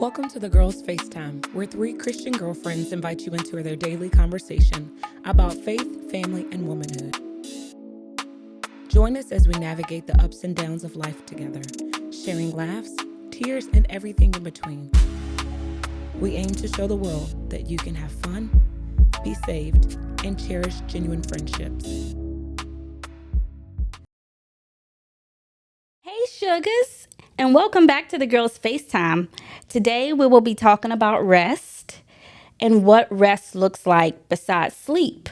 Welcome to the Girls FaceTime, where three Christian girlfriends invite you into their daily conversation about faith, family, and womanhood. Join us as we navigate the ups and downs of life together, sharing laughs, tears, and everything in between. We aim to show the world that you can have fun, be saved, and cherish genuine friendships. Hey, sugars, and welcome back to the Girls FaceTime. Today, we will be talking about rest and what rest looks like besides sleep.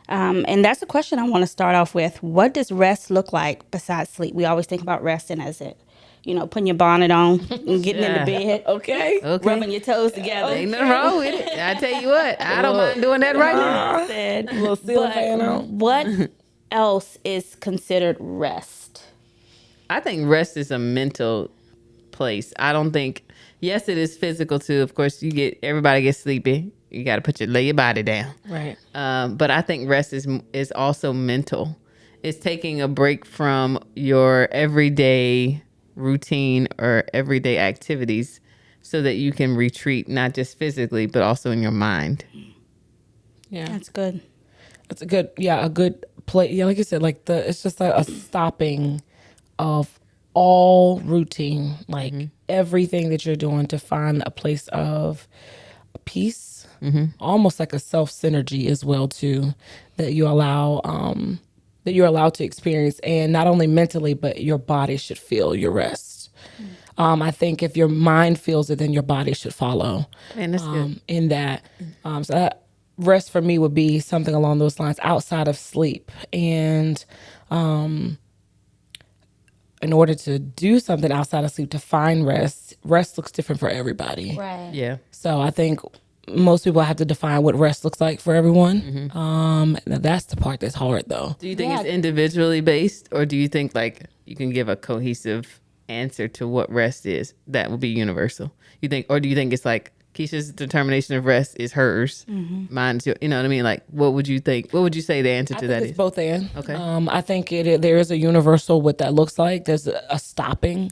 And that's a question I want to start off with. What does rest look like besides sleep? We always think about resting as it, putting your bonnet on and getting into bed. Okay. Rubbing your toes together. Ain't nothing wrong with it. I tell you what, I don't mind doing that right now. Said, Little ceiling fan on. what else is considered rest? I think rest is a mental place. I don't think, yes, it is physical too. Of course, everybody gets sleepy. You got to lay your body down. Right. But I think rest is also mental. It's taking a break from your everyday routine or everyday activities so that you can retreat, not just physically, but also in your mind. Yeah. That's good. It's a good play. Yeah, like you said, it's just like a stopping of all routine, like everything that you're doing to find a place of peace, almost like a self-synergy as well too, that you're allowed to experience, and not only mentally, but your body should feel your rest. I think if your mind feels it, then your body should follow. And that's good. In that. So that rest for me would be something along those lines outside of sleep. And in order to do something outside of sleep to find rest looks different for everybody. Right. Yeah. So I think most people have to define what rest looks like for everyone. That's the part that's hard though. Do you think it's individually based, or do you think like you can give a cohesive answer to what rest is that would be universal? Or do you think it's like Keisha's determination of rest is hers, mine's your, you know what I mean? Like, what would you think? What would you say the answer to that It's is? both and. Okay. I think there is a universal what that looks like. There's a stopping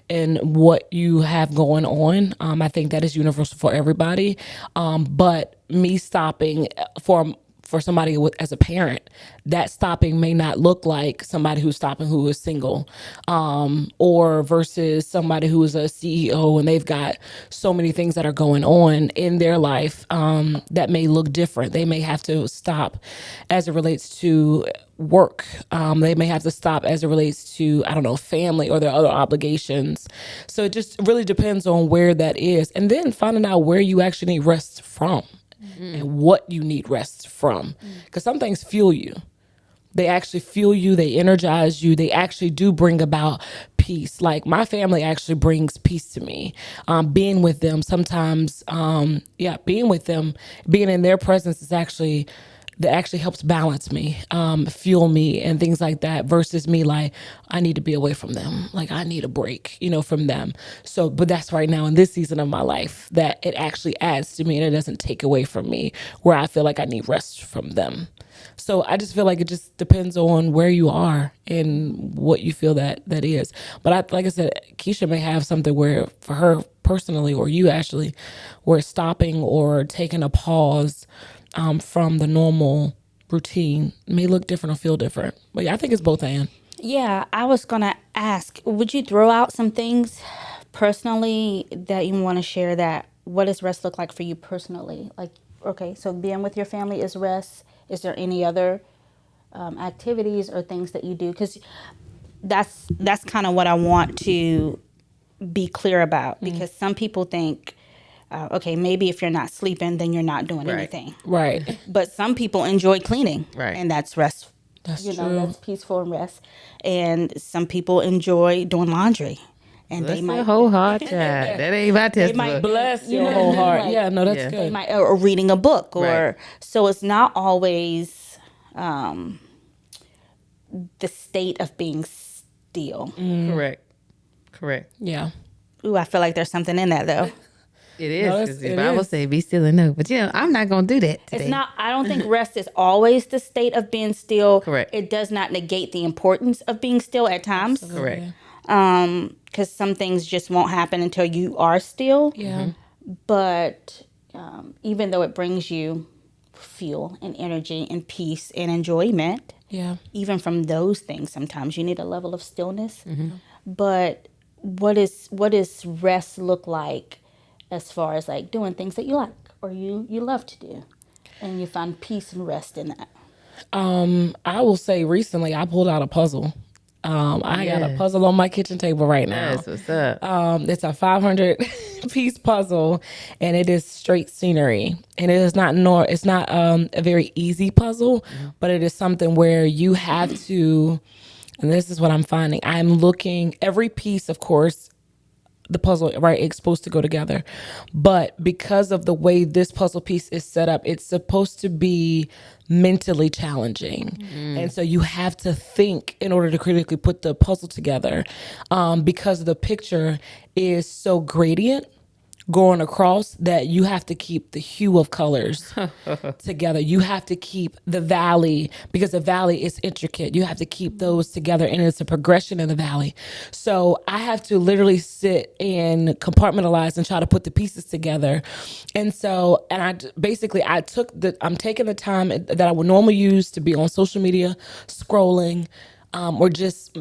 in what you have going on. I think that is universal for everybody. But me stopping for somebody as a parent, that stopping may not look like somebody who's stopping who is single, or versus somebody who is a CEO and they've got so many things that are going on in their life that may look different. They may have to stop as it relates to work. They may have to stop as it relates to, I don't know, family or their other obligations. So it just really depends on where that is. And then finding out where you actually need rest from. And what you need rest from. Because some things fuel you. They actually fuel you. They energize you. They actually do bring about peace. Like my family actually brings peace to me. Being with them sometimes, being with them, being in their presence that actually helps balance me, fuel me and things like that, versus me like, I need to be away from them. Like I need a break, from them. So, but that's right now in this season of my life that it actually adds to me and it doesn't take away from me where I feel like I need rest from them. So I just feel like it just depends on where you are and what you feel that is. But like I said, Keisha may have something where for her personally, or you actually, where stopping or taking a pause from the normal routine may look different or feel different. But yeah, I think it's both and. Yeah, I was going to ask, would you throw out some things personally that you want to share, that what does rest look like for you personally? Like, okay, so being with your family is rest. Is there any other activities or things that you do? Because that's kind of what I want to be clear about, because some people think, okay, maybe if you're not sleeping, then you're not doing anything. Right. But some people enjoy cleaning, Right. and that's rest. That's true. That's peaceful and rest. And some people enjoy doing laundry, and That's they might a whole hard time. That ain't my test. might Bless your whole heart. Like, yeah, no, that's Yeah. they good. might, or reading a book, or Right. so it's not always the state of being still. Correct. Yeah. Ooh, I feel like there's something in that though. It is, No, because the it Bible is. say be still and know. But I'm not going to do that today. It's not, I don't think rest is always the state of being still. Correct. It does not negate the importance of being still at times. Correct. Because some things just won't happen until you are still. Yeah. But even though it brings you fuel and energy and peace and enjoyment, Yeah. even from those things, sometimes you need a level of stillness. But what does rest look like as far as like doing things that you like or you love to do, and you find peace and rest in that? I will say recently I pulled out a puzzle. I got a Yes. puzzle on my kitchen table right now. That's what's up. It's a 500 piece puzzle, and it is straight scenery. And it is not it's not a very easy puzzle, but it is something where you have to. And this is what I'm finding. I'm looking every piece, of course, the puzzle, right? It's supposed to go together. But because of the way this puzzle piece is set up, it's supposed to be mentally challenging. And so you have to think in order to critically put the puzzle together, because the picture is so gradient going across that you have to keep the hue of colors together. You have to keep the valley, because the valley is intricate. You have to keep those together, and it's a progression in the valley. So I have to literally sit and compartmentalize and try to put the pieces together. And so, and I'm taking the time that I would normally use to be on social media, scrolling, or just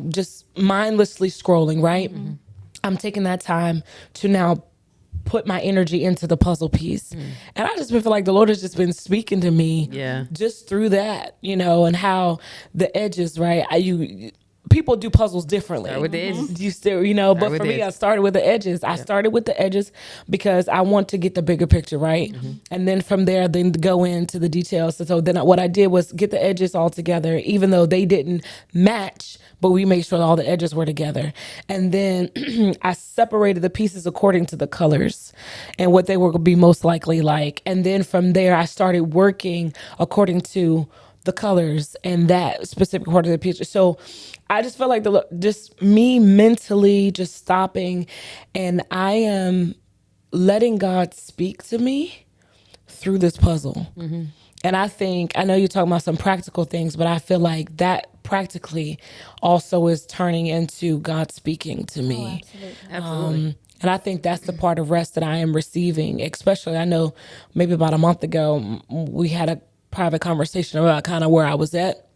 just mindlessly scrolling, right? I'm taking that time to now put my energy into the puzzle piece. And I just feel like the Lord has just been speaking to me Yeah. just through that, and how the edges, right? People do puzzles differently. Start with the edges. You still, but with for the me, I edges. started with the edges. I started with the edges because I want to get the bigger picture, right? And then from there, then go into the details. So then what I did was get the edges all together, even though they didn't match, but we made sure all the edges were together. And then I separated the pieces according to the colors and what they were going to be most likely like. And then from there, I started working according to the colors and that specific part of the picture. So I just feel like just me mentally just stopping, and I am letting God speak to me through this puzzle. And I know you're talking about some practical things, but I feel like that practically also is turning into God speaking to me. Absolutely. And I think that's the part of rest that I am receiving. Especially, I know maybe about a month ago, we had a private conversation about kind of where I was at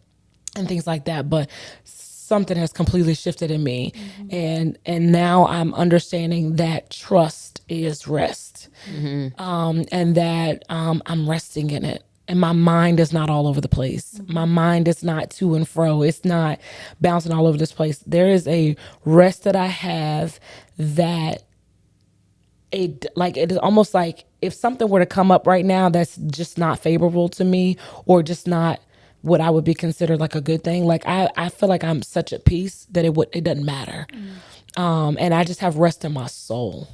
and things like that. But something has completely shifted in me, and now I'm understanding that trust is rest, and that I'm resting in it. And my mind is not all over the place. My mind is not to and fro. It's not bouncing all over this place. There is a rest that I have that it is almost like if something were to come up right now that's just not favorable to me, or just not what I would be considered like a good thing, like I feel like I'm such at peace that it doesn't matter. And I just have rest in my soul,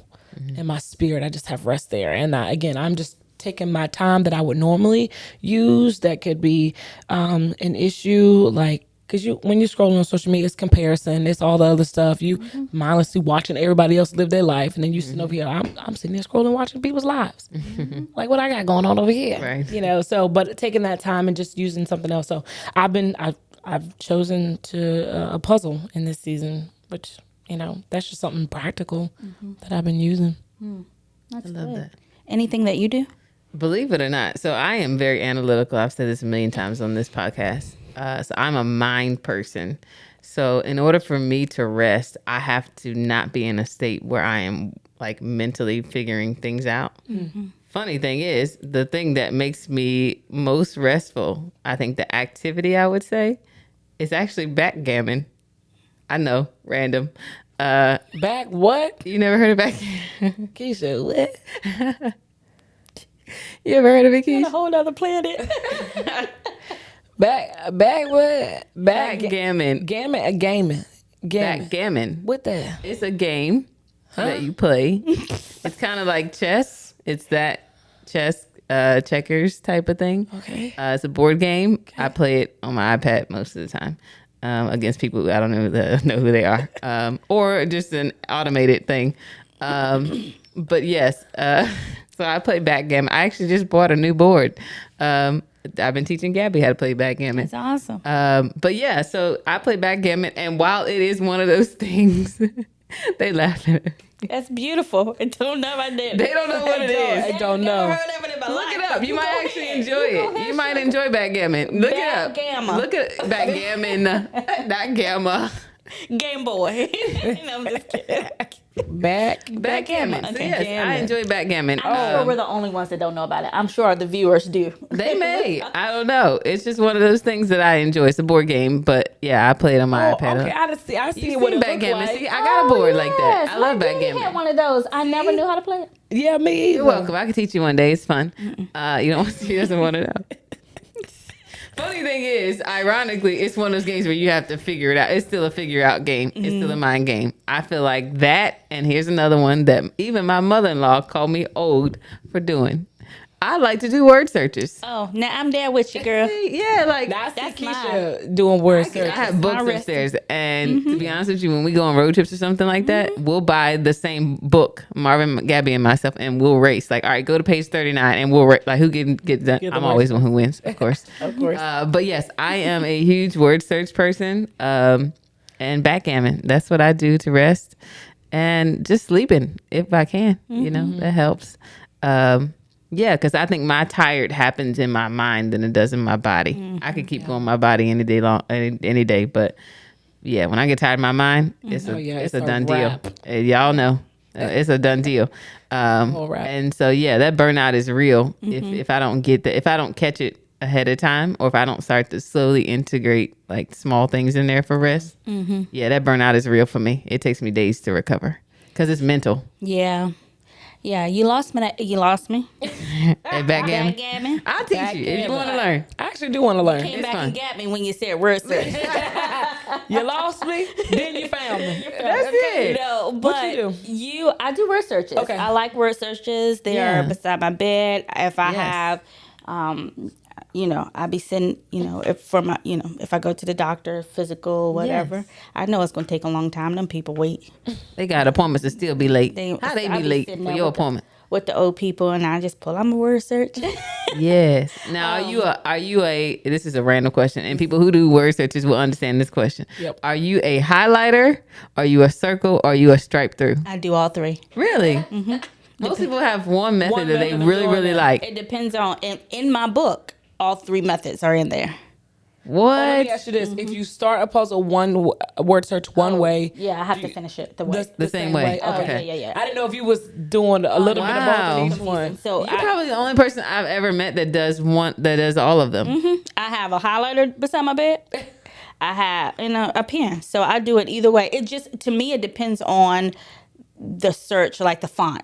in my spirit. I just have rest there. And again, I'm just taking my time that I would normally use that could be an issue, like because when you're scrolling on social media, it's comparison, it's all the other stuff. You mindlessly watching everybody else live their life, and then you sitting over here. I'm sitting there scrolling, watching people's lives. Like what I got going on over here, Right. So, but taking that time and just using something else. So I've chosen to a puzzle in this season, which that's just something practical that I've been using. That's I love good. that. Anything that you do? Believe it or not, so I am very analytical. I've said this a million times on this podcast. So I'm a mind person. So in order for me to rest, I have to not be in a state where I am like mentally figuring things out. Funny thing is, the thing that makes me most restful, I think the activity I would say, is actually backgammon. I know, random. Back what? You never heard of backgammon? Keisha, what? You ever heard of it, On a Keisha? whole other planet. Back what? Backgammon. Gaming. Backgammon. What the? It's a game that you play. It's kind of like chess. It's that chess, checkers type of thing. Okay. It's a board game. I play it on my iPad most of the time against people who I don't know who they are, or just an automated thing. But yes, so I play backgammon. I actually just bought a new board. I've been teaching Gabby how to play backgammon. That's awesome. But yeah, so I play backgammon, and while it is one of those things, they laugh at it. That's beautiful. I don't know about that. They don't know what it is. I don't know. Look it up. You might actually enjoy it. You might enjoy backgammon. Look it up. Backgammon. Look at backgammon. Not gamma. Game Boy. No, I'm just kidding. Backgammon. So Okay. yes, I enjoy backgammon. I'm sure we're the only ones that don't know about it. I'm sure the viewers do. They may. I don't know. It's just one of those things that I enjoy. It's a board game, but yeah, I play it on my iPad. Okay, I see You what seen it looks backgammon? like. See, I got a board like that. Yes, I love my daddy backgammon. had one of those. I never knew how to play it. Yeah, me either. You're welcome. I can teach you one day. It's fun. You don't. He doesn't want to know. Funny thing is, ironically, it's one of those games where you have to figure it out. It's still a figure out game. It's still a mind game. I feel like that, and here's another one that even my mother-in-law called me old for doing. I like to do word searches. Oh, now I'm there with you, girl. Yeah, like Now I see That's Keisha doing word I search. have books my rest. upstairs, and to be honest with you, when we go on road trips or something like that, we'll buy the same book, Marvin, Gabby, and myself, and we'll race. Like, all right, go to page 39, and we'll like who get done. Get the I'm word always the one who wins, of course. Of course. But yes, I am a huge word search person, and backgammon. That's what I do to rest, and just sleeping if I can. You know, that helps. Yeah, because I think my tired happens in my mind than it does in my body. I could keep going my body any day long, any day, but yeah, when I get tired of my mind, it's it's a a done wrap. deal. Y'all know, it's a done deal. wrap. And so yeah, that burnout is real. If I don't get that, if I don't catch it ahead of time, or if I don't start to slowly integrate like small things in there for rest, yeah, that burnout is real for me. It takes me days to recover because it's mental. Yeah. Yeah, you lost me. You lost me. Hey, backgammon. Backgammon. I'll teach you if you want to learn. I actually do want to learn. Came It's back fun. and got me when you said word search. You lost me, then you found me. That's it. No, What but you do? I do word searches. Okay. I like word searches. They Yeah. are beside my bed. If I Yes. have, I be sitting, if I go to the doctor, physical, whatever, Yes. I know it's going to take a long time. Them people wait. They got appointments to still be late. How they I be be late sitting for there your with the- appointment? with the old people, and I just pull out my word search. Yes. Now, are you a? This is a random question, and people who do word searches will understand this question. Yep. Are you a highlighter? Are you a circle? Or are you a stripe through? I do all three. Really? Most people have one method One that they method of really, doing really that. like. It depends on in my book. All three methods are in there. Let What? me ask you this: if you start a puzzle word search one way, Yeah, I have to finish it the way. The same way. Oh, Okay. yeah. I didn't know if you was doing a little bit of both wow. of each one. So You're probably the only person I've ever met that does all of them. I have a highlighter beside my bed. I have a pen, so I do it either way. It just to me it depends on the search, like the font,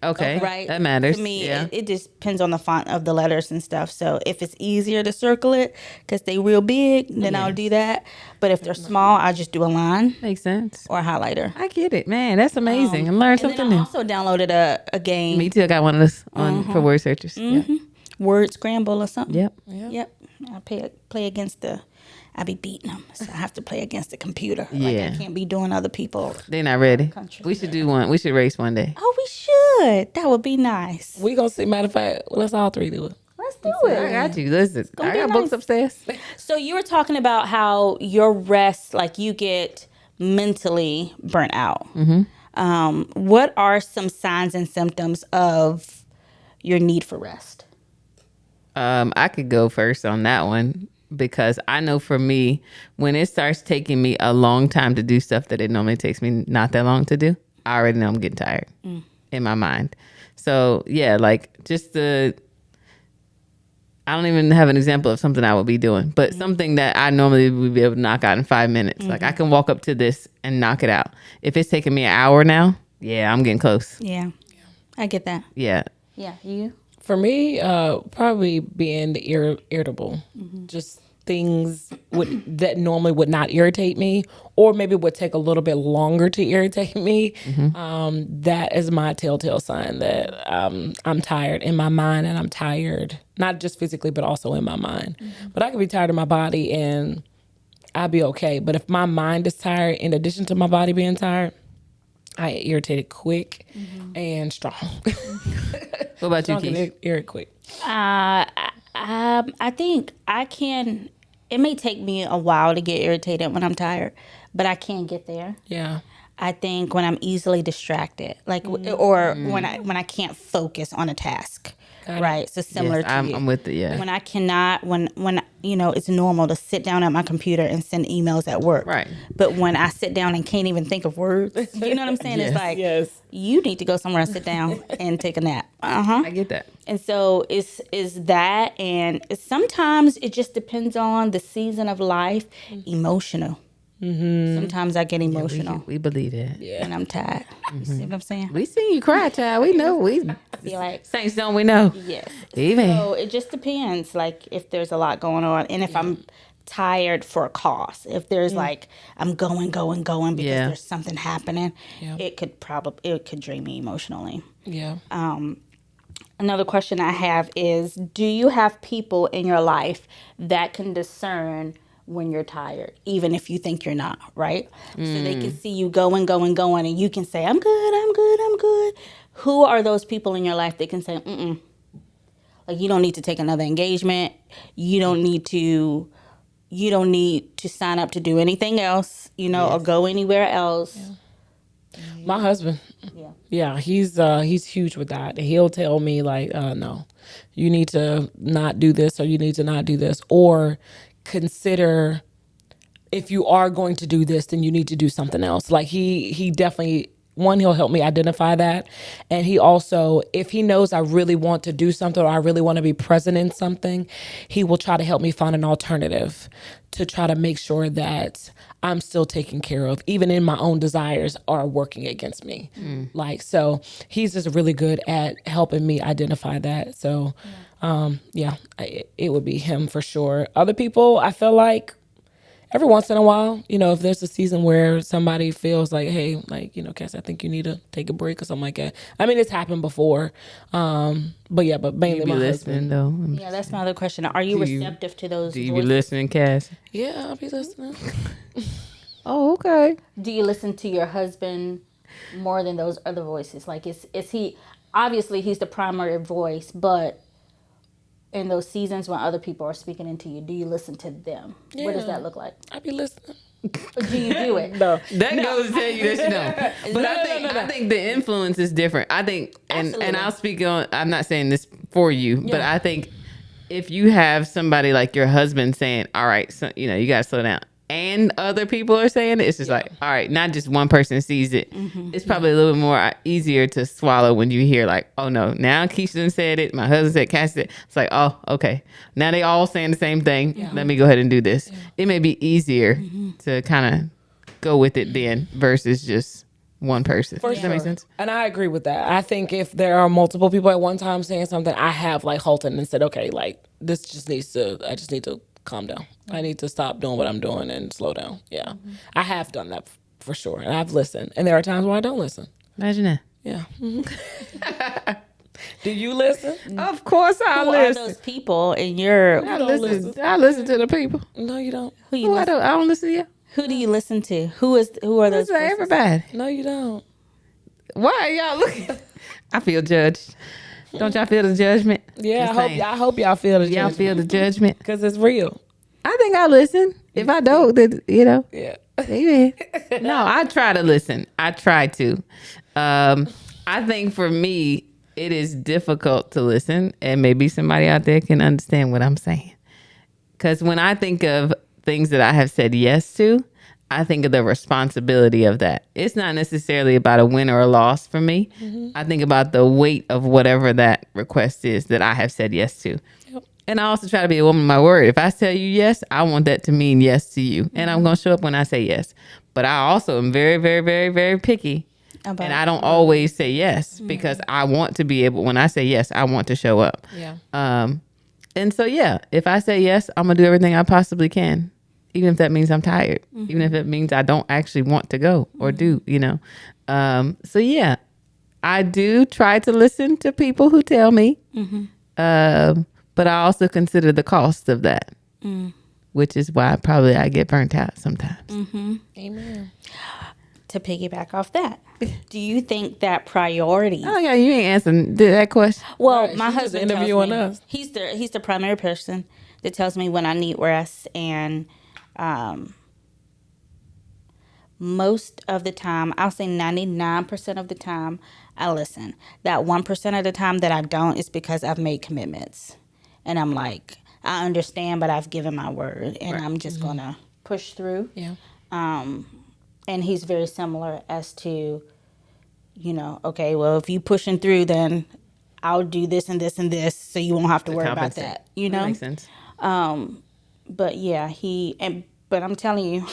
Okay. right? That matters. To me, Yeah. it just depends on the font of the letters and stuff. So if it's easier to circle it because they real big, then I'll do that. But if they're small, I just do a line Makes sense. or a highlighter. I get it, man. That's amazing. I'm learning And something then I new. also downloaded a game, Me too. I got one of those on for word searchers. Yeah. Word Scramble or something. Yep. Yep. I play against I be beating them, so I have to play against the computer. Like Yeah. I can't be doing other people. They're not ready. Country. We should do one. We should race one day. Oh, we should. That would be nice. We gonna see. Matter of fact, let's all three do it. Let's do I it. got you. Listen, I be got books nice. upstairs. So you were talking about how your rest, like you get mentally burnt out. What are some signs and symptoms of your need for rest? I could go first on that one because I know for me, when it starts taking me a long time to do stuff that it normally takes me not that long to do, I already know I'm getting tired in my mind. So yeah, like just I don't even have an example of something I would be doing, but something that I normally would be able to knock out in 5 minutes. Like I can walk up to this and knock it out. If it's taking me an hour now, yeah, I'm getting close. Yeah. I get that. Yeah. Yeah. You? For me, probably being irritable. Just things that normally would not irritate me, or maybe would take a little bit longer to irritate me. That is my telltale sign that I'm tired in my mind, and I'm tired not just physically but also in my mind. But I could be tired in my body and I'll be okay. But if my mind is tired, in addition to my body being tired, I get irritated quick and strong. What about you, Strong and Keith? irritate quick. I think I can. It may take me a while to get irritated when I'm tired, but I can get there. Yeah. I think when I'm easily distracted, like or when I can't focus on a task, Got it. right? So Yes, similar to you. I'm with it. Yeah. When I cannot, when it's normal to sit down at my computer and send emails at work, Right. but when I sit down and can't even think of words, you know what I'm saying? Yes. It's like Yes. you need to go somewhere and sit down and take a nap. I get that. And so it's is that, and sometimes it just depends on the season of life. Emotional. Sometimes I get emotional We believe that. when I'm tired. You see what I'm saying? We seen you cry, child. We know. We I feel like saints don't we know? yes. Amen. So it just depends, like if there's a lot going on, and if I'm tired for a cause. If there's like I'm going because Yeah. there's something happening, Yeah. it could drain me emotionally. Yeah. Another question I have is, do you have people in your life that can discern when you're tired, even if you think you're not, right? So they can see you going, and you can say, I'm good, I'm good, I'm good. Who are those people in your life that can say, like, you don't need to take another engagement. You don't need to sign up to do anything else, or go anywhere else. My husband. Yeah. Yeah, he's huge with that. He'll tell me like, no, you need to not do this, or you need to not do this, or consider if you are going to do this, then you need to do something else. Like he definitely, one, he'll help me identify that, and he also, if he knows I really want to do something or I really want to be present in something, he will try to help me find an alternative to try to make sure that I'm still taken care of, even in my own desires are working against me. Like, so he's just really good at helping me identify that. So, it would be him for sure. Other people, I feel like every once in a while, if there's a season where somebody feels like, hey, like, Cass, I think you need to take a break or something like that. I mean, it's happened before. But mainly You be my listening husband. though. Yeah, that's my other question. Are you receptive to those Do you be voices? listening, Cass? Yeah, I'll be listening. Oh, okay. Do you listen to your husband more than those other voices? Like, is he, obviously he's the primary voice, but in those seasons when other people are speaking into you, do you listen to them? What does Yeah. that look like? I'll be listening. Or do you do it? No. That goes to tell you that you know. But I think the influence is different. I think, and Absolutely. I'll speak on. I'm not saying this for you, but Yeah. I think if you have somebody like your husband saying, "All right, so, you got to slow down," and other people are saying it, it's just like, all right, not just one person sees it. It's probably a little bit more easier to swallow when you hear like, oh no, now Keisha done said it, my husband said, Cassie said. It's like, oh, okay, now they all saying the same thing. Let me go ahead and do this. It may be easier to kind of go with it then versus just one person. Does that make sense? And I agree with that. I think if there are multiple people at one time saying something, I have like halted and said, okay, like I just need to calm down. I need to stop doing what I'm doing and slow down. Yeah. I have done that for sure. And I've listened. And there are times where I don't listen. Imagine that. Yeah. Do you listen? Of course, I Who are those people in your, I listen to the people. No, you don't. who you Who listen, I don't listen to you. who do you listen to? Who are those Listen to persons? everybody. No, you don't. Why are y'all looking? I feel judged. Don't y'all feel the judgment? Yeah, Just saying. I hope y'all feel the Y'all feel the judgment. because it's real. I think I listen. If I don't, then Yeah. amen. No, I try to listen. I try to. I think for me, it is difficult to listen, and maybe somebody out there can understand what I'm saying. Because when I think of things that I have said yes to, I think of the responsibility of that. It's not necessarily about a win or a loss for me. I think about the weight of whatever that request is that I have said yes to. Yep. And I also try to be a woman of my word. If I tell you yes, I want that to mean yes to you. And I'm going to show up when I say yes. But I also am very, very, very, very picky. And I don't always say yes because I want to be able, when I say yes, I want to show up. Yeah. And so, yeah, if I say yes, I'm going to do everything I possibly can, even if that means I'm tired, even if it means I don't actually want to go or do. So, yeah, I do try to listen to people who tell me, but I also consider the cost of that, which is why probably I get burnt out sometimes. Amen. to piggyback off that, do you think that priorities? Oh yeah, you ain't answering that question. Well, Right, my she's just husband tells interviewing me us. he's the primary person that tells me when I need rest, and um, most of the time, I'll say 99% of the time, I listen. That 1% of the time that I don't is because I've made commitments, and I'm like, I understand, but I've given my word, and Right. I'm just gonna push through. Yeah. And he's very similar as to, okay, well, if you pushing through, then I'll do this and this and this, so you won't have to To worry about compensate. that. You That know. makes sense. But yeah, but I'm telling you,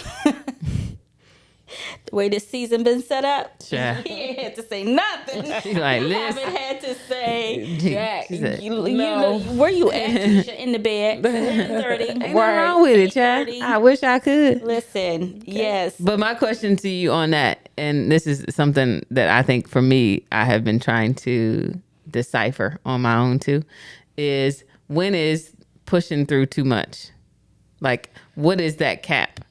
the way this season been set up, Sure. he ain't had to say nothing. She's like, You listen. haven't had to say. Jack, She said, no. Where you at, Keisha? In the bed, 7:30. ain't nothing wrong with it, child. 8:30. I wish I could. Listen, yes. But my question to you on that, and this is something that I think for me, I have been trying to decipher on my own too, is when is pushing through too much? Like, what is that cap?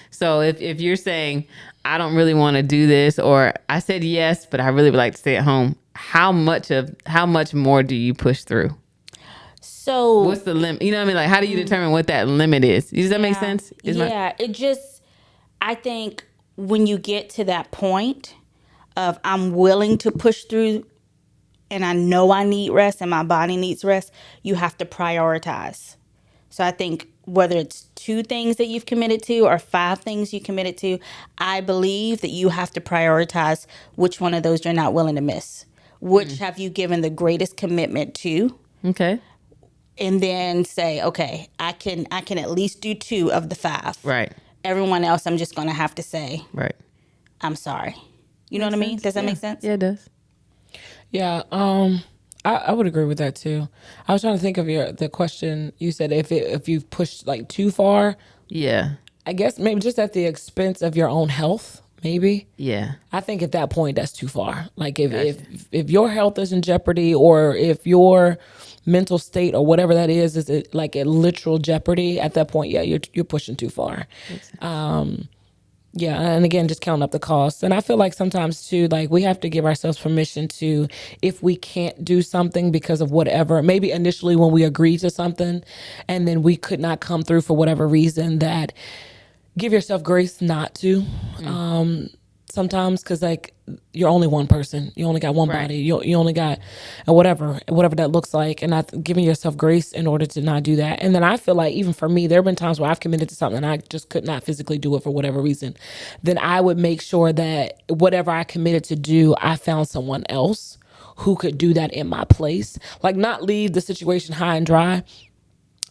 So if you're saying, I don't really want to do this, or I said yes, but I really would like to stay at home, how much more do you push through? So What's the limit? You know what I mean? Like, how do you determine what that limit is? Does that make yeah, sense? I think when you get to that point of I'm willing to push through and I know I need rest and my body needs rest, you have to prioritize. So I think whether it's 2 things that you've committed to or 5 things you committed to, I believe that you have to prioritize which one of those you're not willing to miss. Which have you given the greatest commitment to? Okay. And then say, okay, I can at least do 2 of the 5. Right. Everyone else, I'm just going to have to say, Right. I'm sorry. You know what I mean? Does that make sense? Yeah, it does. Yeah, I would agree with that too. I was trying to think of the question you said if you've pushed like too far. Yeah. I guess maybe just at the expense of your own health. Maybe. Yeah. I think at that point that's too far. Like if your health is in jeopardy, or if your mental state or whatever that is it like a literal jeopardy, at that point, yeah, you're pushing too far. Yeah, and again, just counting up the costs. And I feel like sometimes too, like we have to give ourselves permission to, if we can't do something because of whatever, maybe initially when we agree to something and then we could not come through for whatever reason, that give yourself grace not to. Sometimes, because like you're only one person, you only got one Right. body, you only got whatever that looks like, and not giving yourself grace in order to not do that. And then I feel like even for me, there have been times where I've committed to something and I just could not physically do it for whatever reason. Then I would make sure that whatever I committed to do, I found someone else who could do that in my place. Like, not leave the situation high and dry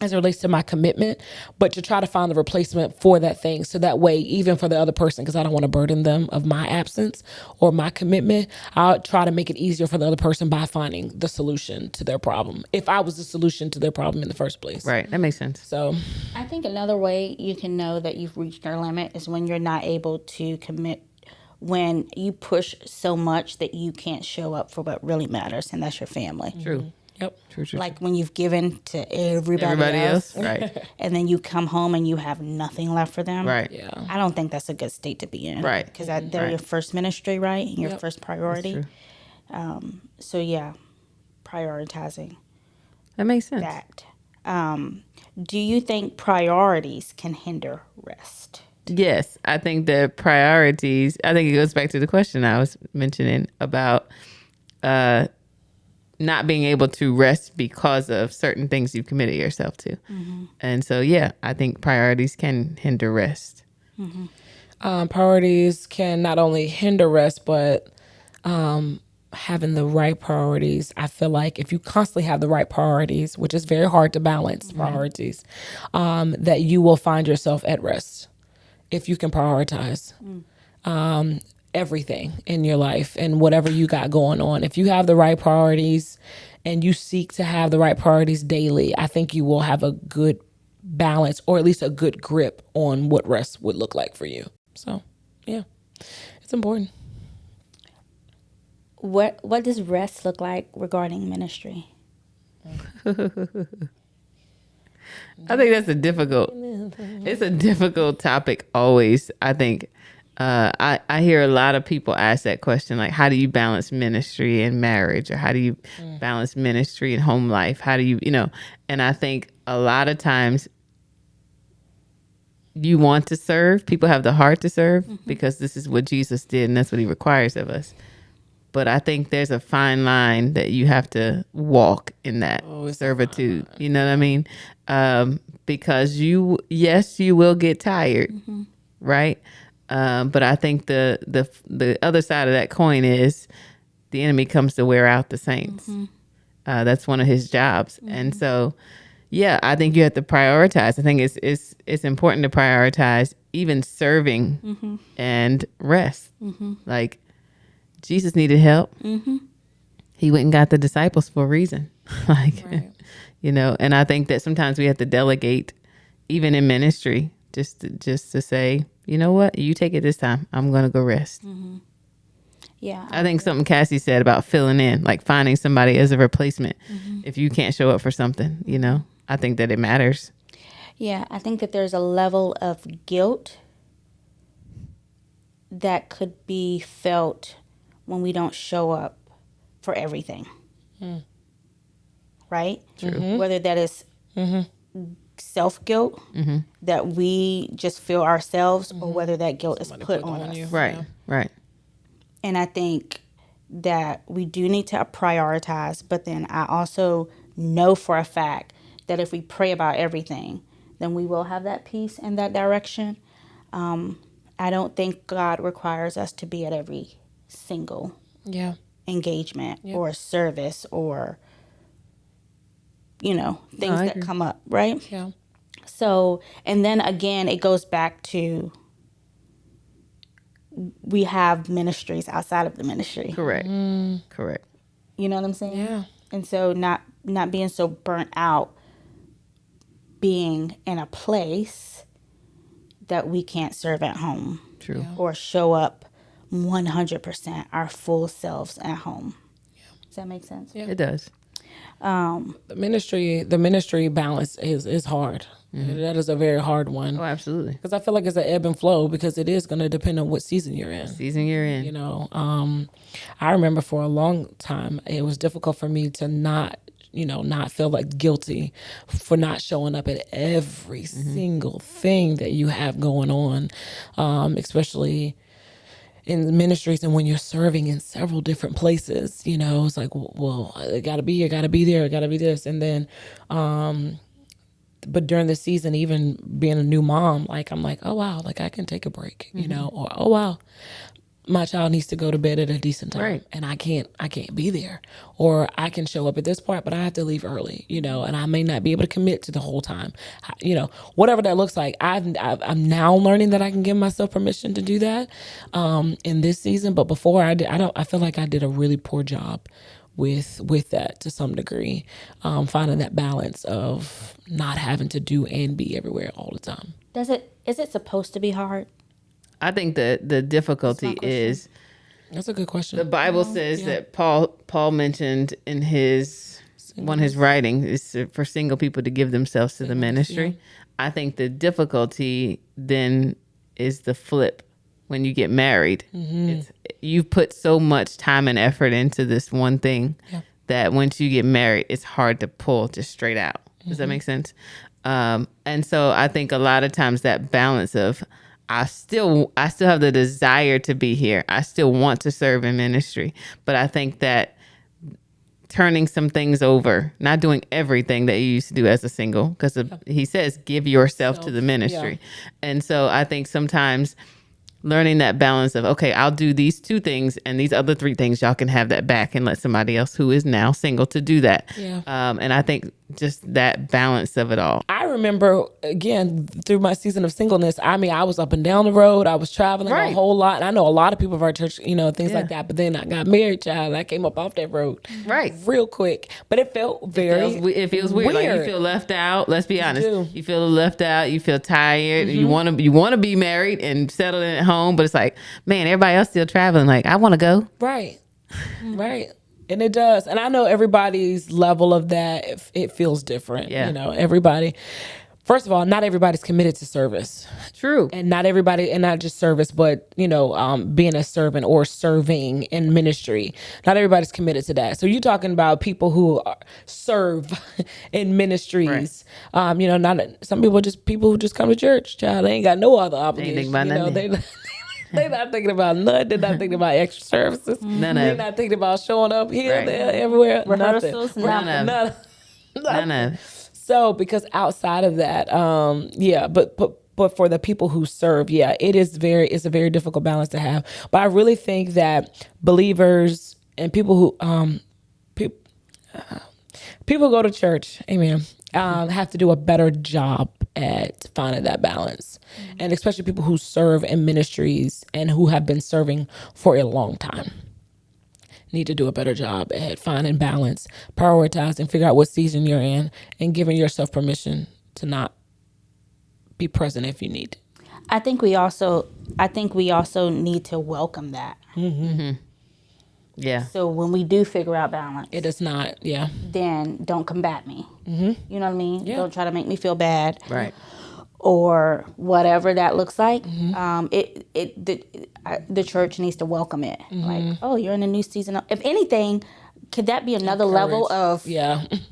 as it relates to my commitment, but to try to find the replacement for that thing. So that way, even for the other person, because I don't want to burden them of my absence or my commitment, I'll try to make it easier for the other person by finding the solution to their problem, if I was the solution to their problem in the first place. Right. That makes sense. So I think another way you can know that you've reached your limit is when you're not able to commit, when you push so much that you can't show up for what really matters, and that's your family. True. yep. True. Like when you've given to everybody, Everybody else, else. Right. and then you come home and you have nothing left for them. Right. Yeah. I don't think that's a good state to be in. Right. Because they're Right. your first ministry, right? And your Yep. first priority. True. So yeah, prioritizing That makes sense. that. Do you think priorities can hinder rest? Yes, I think the priorities, I think it goes back to the question I was mentioning about not being able to rest because of certain things you've committed yourself to. And so, yeah, I think priorities can hinder rest. Priorities can not only hinder rest, but having the right priorities. I feel like if you constantly have the right priorities, which is very hard to balance priorities, that you will find yourself at rest if you can prioritize everything in your life and whatever you got going on. If you have the right priorities and you seek to have the right priorities daily, I think you will have a good balance, or at least a good grip on what rest would look like for you. So, yeah, it's important. What does rest look like regarding ministry? I think that's it's a difficult topic always, I think. I hear a lot of people ask that question, like, how do you balance ministry and marriage, or how do you balance ministry and home life? How do you, and I think a lot of times you want to serve. People have the heart to serve because this is what Jesus did and that's what he requires of us. But I think there's a fine line that you have to walk in that servitude. You know what I mean? Because yes, you will get tired, right? But I think the other side of that coin is the enemy comes to wear out the saints. That's one of his jobs, and so yeah, I think you have to prioritize. I think it's important to prioritize even serving and rest. Like Jesus needed help. He went and got the disciples for a reason. Like, Right. And I think that sometimes we have to delegate, even in ministry, just to say, you know what, you take it this time. I'm going to go rest. Yeah. I think something Cassie said about filling in, like finding somebody as a replacement if you can't show up for something, I think that it matters. Yeah, I think that there's a level of guilt that could be felt when we don't show up for everything. Right? True. Whether that is self guilt that we just feel ourselves, or whether that guilt is put on us. you. Right. Yeah. Right. And I think that we do need to prioritize, but then I also know for a fact that if we pray about everything, then we will have that peace in that direction. I don't think God requires us to be at every single Yeah. engagement or service or, things I that agree. come up, right? Yeah. So, and then again, it goes back to we have ministries outside of the ministry. Correct. Correct. You know what I'm saying? Yeah. And so not being so burnt out being in a place that we can't serve at home True. or show up 100% our full selves at home. Does that make sense? Yeah. It does. The ministry balance is hard. That is a very hard one. Oh, absolutely. Because I feel like it's an ebb and flow, because it is going to depend on what season you're in. Season you're in. I remember for a long time it was difficult for me to not feel like guilty for not showing up at every single thing that you have going on, especially in ministries and when you're serving in several different places. It's like, well, I gotta be here, gotta be there, gotta be this. And then but during the season, even being a new mom, like I'm like, oh wow, like I can take a break, or oh wow, my child needs to go to bed at a decent time, Right. and I can't be there, or I can show up at this part, but I have to leave early, and I may not be able to commit to the whole time, whatever that looks like. I'm now learning that I can give myself permission to do that, in this season. But before I feel like I did a really poor job with that to some degree, finding that balance of not having to do and be everywhere all the time. Is it supposed to be hard? I think the difficulty is That's a good question. the Bible says that Paul mentioned in one of his writing is for single people to give themselves to the ministry. I think the difficulty then is the flip. When you get married, you've put so much time and effort into this one thing that once you get married, it's hard to pull just straight out. Does that make sense? And so I think a lot of times that balance of I still have the desire to be here. I still want to serve in ministry, but I think that turning some things over, not doing everything that you used to do as a single, because he says give yourself to the ministry. And so I think sometimes learning that balance of, okay, I'll do these 2 things and these other 3 things, y'all can have that back and let somebody else who is now single to do that. Yeah. And I think just that balance of it all. I remember, again, through my season of singleness, I mean, I was up and down the road. I was traveling a Right. whole lot. And I know a lot of people of our church, things Yeah. like that. But then I got married, child. And I came up off that road Right. real quick. But it felt very It feels weird. Like you feel left out. Let's be honest. do. You feel left out. You feel tired. You want to be married and settled in at home, but it's like, man, everybody else still traveling. Like, I want to go. Right. Right. And it does. And I know everybody's level of that, it feels different. Yeah. Everybody. First of all, not everybody's committed to service. True. And not everybody, and not just service, but being a servant or serving in ministry. Not everybody's committed to that. So you're talking about people who serve in ministries. Not some people who just come to church. Child, they ain't got no other Ain't thinking obligation. about nothing. They're not thinking about nothing. They're not thinking about extra services. None They're of not thinking about showing up here, Right. there, everywhere. Rehearsals, Nothing. None of None. None of So, because outside of that, but for the people who serve, it's a very difficult balance to have. But I really think that believers and people who people go to church, amen, have to do a better job at finding that balance, and especially people who serve in ministries and who have been serving for a long time need to do a better job at finding balance, prioritizing, figure out what season you're in, and giving yourself permission to not be present if you need. I think we also need to welcome that. Yeah. So when we do figure out balance, It is not, then don't combat me. You know what I mean? Yeah. Don't try to make me feel bad. Right. Or whatever that looks like. The church needs to welcome it. Like, oh, you're in a new season. If anything, could that be another level of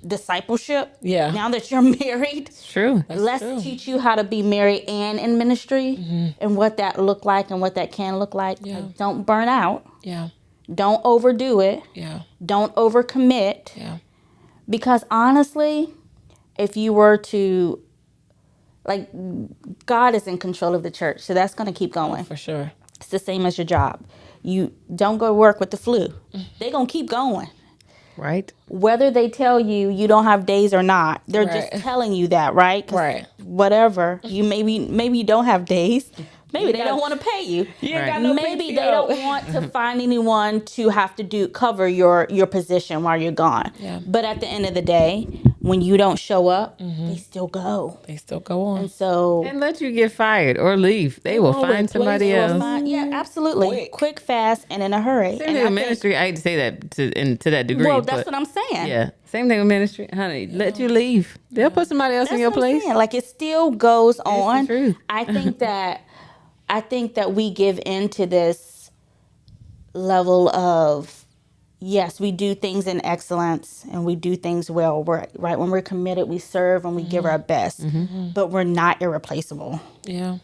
discipleship? Yeah. Now that you're married, It's true. let's true. teach you how to be married and in ministry, and what that look like and what that can look like. Yeah. Like, don't burn out. Yeah. Don't overdo it. Yeah. Don't overcommit. Yeah. Because honestly, if you were to, like, God is in control of the church, so that's going to keep going. For sure. It's the same as your job. You don't go to work with the flu. They're going to keep going. Right. Whether they tell you you don't have days or not, they're Right. just telling you that, right? 'Cause Right. whatever. You maybe you don't have days. Maybe they got- don't want to pay you. You ain't Right. got no Maybe PTO. they don't want to find anyone to have to cover your position while you're gone. Yeah. But at the end of the day, when you don't show up, they still go. They still go on. And so And let you get fired or leave. They will will find replace somebody you. else. yeah, absolutely. Quick, fast, and in a hurry. Same And thing I with think- ministry. I hate to say that to that degree. well, that's but what I'm saying. yeah. Same thing with ministry. Honey, let you leave. They'll put somebody else That's in your what I'm place. saying. Like, it still goes on. truth. I think that we give into this level of, yes, we do things in excellence and we do things well. Right when we're committed, we serve and we give our best, but we're not irreplaceable. Yeah.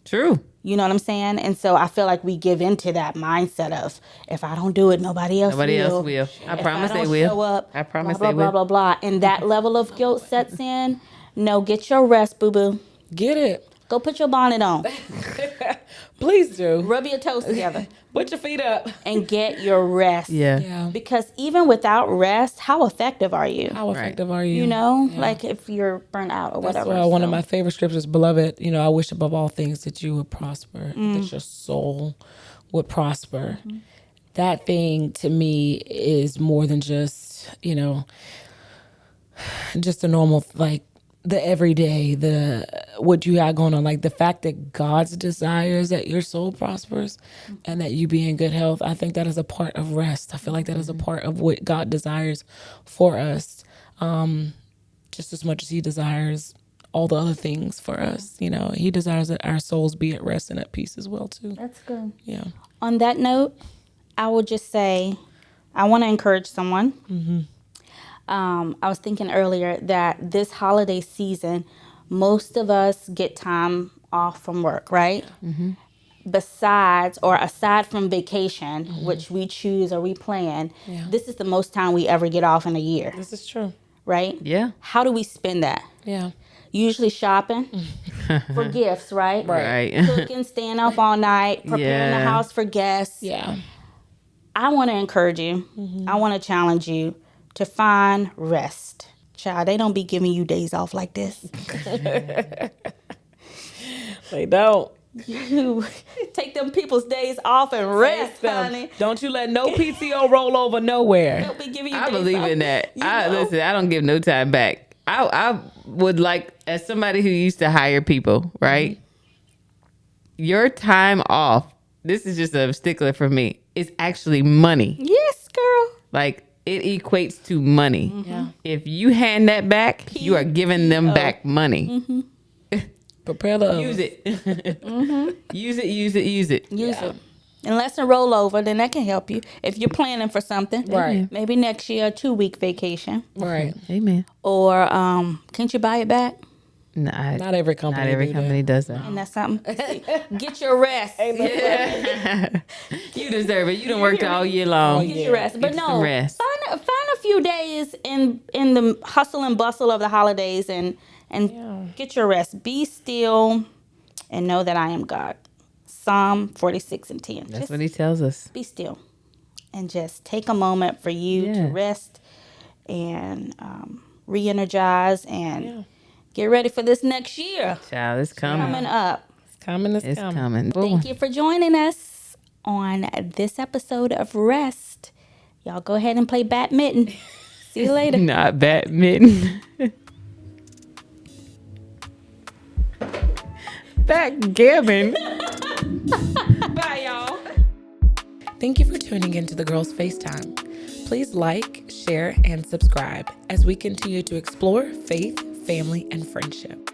True. You know what I'm saying? And so I feel like we give into that mindset of, if I don't do it, nobody else Nobody will. else will. I If promise I they don't will. show up, I promise blah, they blah, will. blah, blah, blah. And that level of guilt sets in. No, get your rest, boo-boo. Get it. Go put your bonnet on. Please do. Rub your toes together. Put your feet up. And get your rest. Yeah. Yeah. Because even without rest, how effective are you? How effective are you? You know, like if you're burnt out or That's whatever. why one of So, my favorite scriptures, beloved, I wish above all things that you would prosper, that your soul would prosper. That thing to me is more than just, just a normal, like the everyday, what you got going on, like the fact that God's desires that your soul prospers and that you be in good health. I think that is a part of rest. I feel like that is a part of what God desires for us, just as much as He desires all the other things for us. He desires that our souls be at rest and at peace as well too. that's good. Yeah. On that note, I will just say, I want to encourage someone. I was thinking earlier that this holiday season, most of us get time off from work, right? Aside from vacation, which we choose or we plan, this is the most time we ever get off in a year, This is true. right? Yeah. How do we spend that? Yeah. Usually shopping for gifts, right? Right. Cooking, staying up all night, preparing the Yeah. house for guests. Yeah. I want to encourage you. I want to challenge you to find rest. Child, they don't be giving you days off like this. They don't. You take them people's days off and rest, honey. Don't you let no PTO roll over nowhere. They'll be giving you I days believe off. in that. You I know? listen. I don't give no time back. I would like, as somebody who used to hire people, right? Your time off. This is just a stickler for me. It's actually money. Yes, girl. Like it equates to money. Yeah. If you hand that back, you are giving them back money. Prepare the Use it. Use it, use it, use it. Use it. Unless a rollover, then that can help you. If you're planning for something. Right. Maybe next year, a 2-week vacation. Right. Amen. Or can't you buy it back? Nah, Not every company. not every do company does that. And that's something. Get your rest. You deserve it. You done worked all year long. Get your rest. But Get no, some rest. find a few days in the hustle and bustle of the holidays and get your rest. Be still and know that I am God. Psalm 46:10. That's what he tells us. Be still and just take a moment for you to rest and re-energize and get ready for this next year Child, it's coming. coming up. It's coming. Thank you for joining us on this episode of Rest. Y'all go ahead and play badminton. See you later. Not badminton. Backgammon. Bye, y'all. Thank you for tuning into the Girls FaceTime. Please like, share, and subscribe as we continue to explore faith, family, and friendship.